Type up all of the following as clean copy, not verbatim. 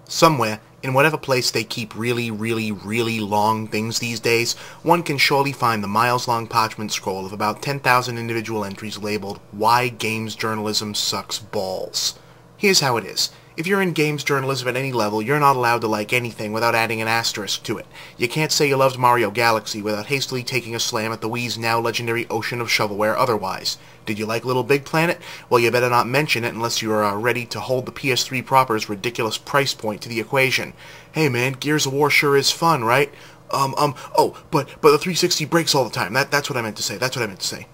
Somewhere, in whatever place they keep really, really, really long things these days, one can surely find the miles-long parchment scroll of about 10,000 individual entries labeled, "Why Games Journalism Sucks Balls." Here's how it is. If you're in games journalism at any level, you're not allowed to like anything without adding an asterisk to it. You can't say you loved Mario Galaxy without hastily taking a slam at the Wii's now legendary ocean of shovelware otherwise. Did you like Little Big Planet? Well, you better not mention it unless you're ready to hold the PS3 proper's ridiculous price point to the equation. Hey man, Gears of War sure is fun, right? Oh, but the 360 breaks all the time. That's what I meant to say.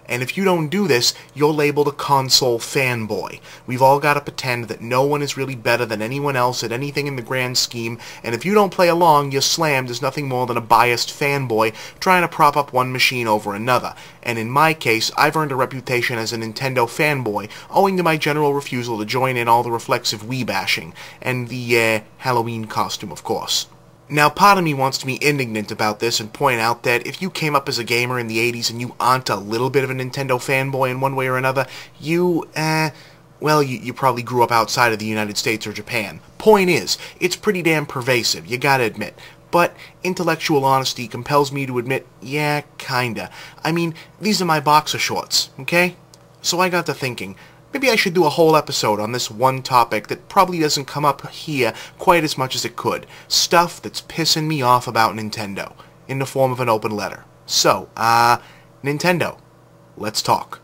And if you don't do this, you're labeled a console fanboy. We've all got to pretend that no one is really better than anyone else at anything in the grand scheme, and if you don't play along, you're slammed as nothing more than a biased fanboy trying to prop up one machine over another. And in my case, I've earned a reputation as a Nintendo fanboy, owing to my general refusal to join in all the reflexive Wii bashing, and the, Halloween costume, of course. Now, part of me wants to be indignant about this and point out that if you came up as a gamer in the 80s and you aren't a little bit of a Nintendo fanboy in one way or another, you probably grew up outside of the United States or Japan. Point is, it's pretty damn pervasive, you gotta admit. But intellectual honesty compels me to admit, yeah, kinda. I mean, these are my boxer shorts, okay? So I got to thinking, maybe I should do a whole episode on this one topic that probably doesn't come up here quite as much as it could. Stuff that's pissing me off about Nintendo, in the form of an open letter. So, Nintendo, let's talk.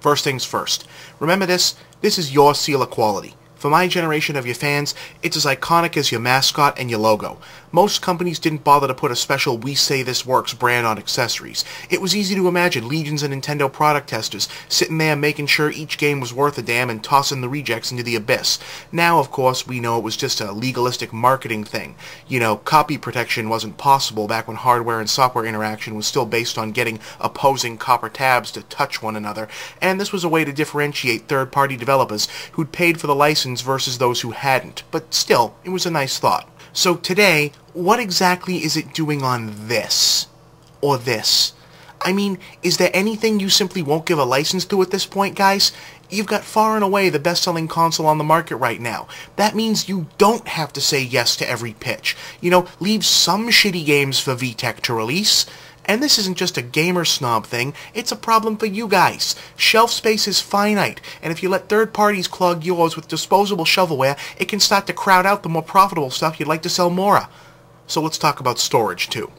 First things first. Remember this? This is your seal of quality. For my generation of your fans, it's as iconic as your mascot and your logo. Most companies didn't bother to put a special We Say This Works brand on accessories. It was easy to imagine legions of Nintendo product testers sitting there making sure each game was worth a damn and tossing the rejects into the abyss. Now, of course, we know it was just a legalistic marketing thing. You know, copy protection wasn't possible back when hardware and software interaction was still based on getting opposing copper tabs to touch one another, and this was a way to differentiate third-party developers who'd paid for the license versus those who hadn't. But still, it was a nice thought. So today, what exactly is it doing on this? Or this? I mean, is there anything you simply won't give a license to at this point, guys? You've got far and away the best-selling console on the market right now. That means you don't have to say yes to every pitch. You know, leave some shitty games for VTech to release. And this isn't just a gamer snob thing, it's a problem for you guys. Shelf space is finite, and if you let third parties clog yours with disposable shovelware, it can start to crowd out the more profitable stuff you'd like to sell more of. So let's talk about storage too.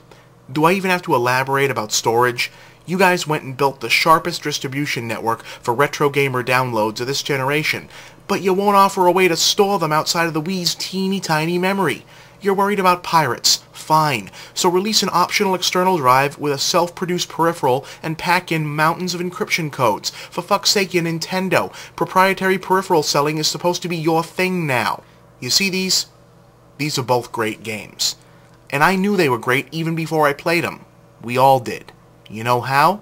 Do I even have to elaborate about storage? You guys went and built the sharpest distribution network for retro gamer downloads of this generation, but you won't offer a way to store them outside of the Wii's teeny tiny memory. You're worried about pirates. Fine. So release an optional external drive with a self-produced peripheral and pack in mountains of encryption codes. For fuck's sake, you Nintendo. Proprietary peripheral selling is supposed to be your thing now. You see these? These are both great games. And I knew they were great even before I played them. We all did. You know how?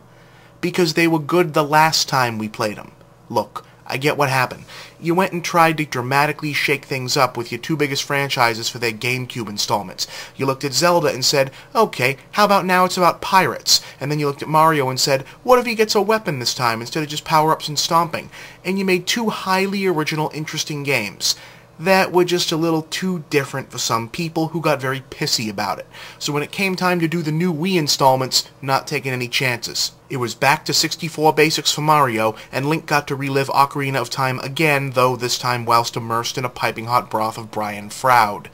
Because they were good the last time we played them. Look, I get what happened. You went and tried to dramatically shake things up with your two biggest franchises for their GameCube installments. You looked at Zelda and said, okay, how about now it's about pirates? And then you looked at Mario and said, what if he gets a weapon this time instead of just power-ups and stomping? And you made two highly original, interesting games that were just a little too different for some people who got very pissy about it. So when it came time to do the new Wii installments, not taking any chances. It was back to 64 basics for Mario, and Link got to relive Ocarina of Time again, though this time whilst immersed in a piping hot broth of Brian Froud.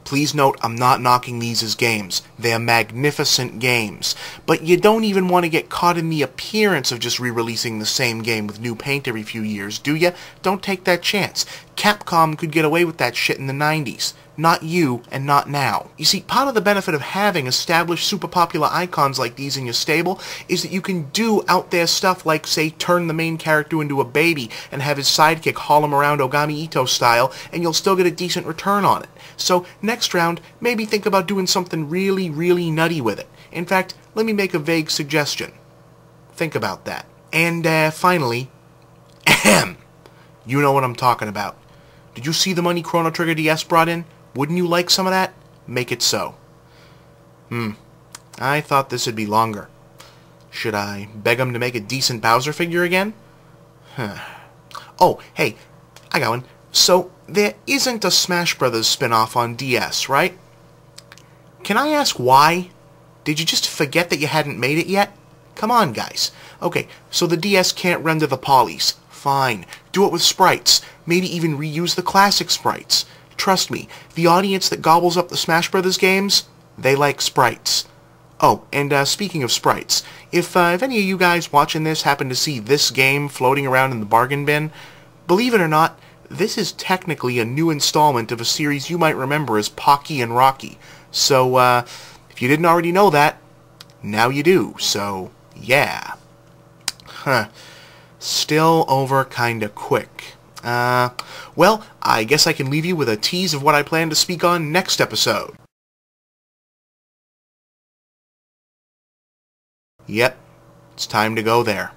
Please note, I'm not knocking these as games. They're magnificent games. But you don't even want to get caught in the appearance of just re-releasing the same game with new paint every few years, do ya? Don't take that chance. Capcom could get away with that shit in the 90s. Not you, and not now. You see, part of the benefit of having established super popular icons like these in your stable is that you can do out there stuff like, say, turn the main character into a baby and have his sidekick haul him around Ogami Ito style, and you'll still get a decent return on it. So, next round, maybe think about doing something really, really nutty with it. In fact, let me make a vague suggestion. Think about that. And, finally, ahem! You know what I'm talking about. Did you see the money Chrono Trigger DS brought in? Wouldn't you like some of that? Make it so. I thought this would be longer. Should I beg him to make a decent Bowser figure again? Oh, hey, I got one. So, there isn't a Smash Brothers spin-off on DS, right? Can I ask why? Did you just forget that you hadn't made it yet? Come on, guys. Okay, so the DS can't render the polys. Fine. Do it with sprites. Maybe even reuse the classic sprites. Trust me, the audience that gobbles up the Smash Brothers games, they like sprites. Oh, and speaking of sprites, if any of you guys watching this happen to see this game floating around in the bargain bin, believe it or not, this is technically a new installment of a series you might remember as Pocky and Rocky. So, if you didn't already know that, now you do, so, yeah. Huh. Still over kinda quick. Well, I guess I can leave you with a tease of what I plan to speak on next episode. Yep, it's time to go there.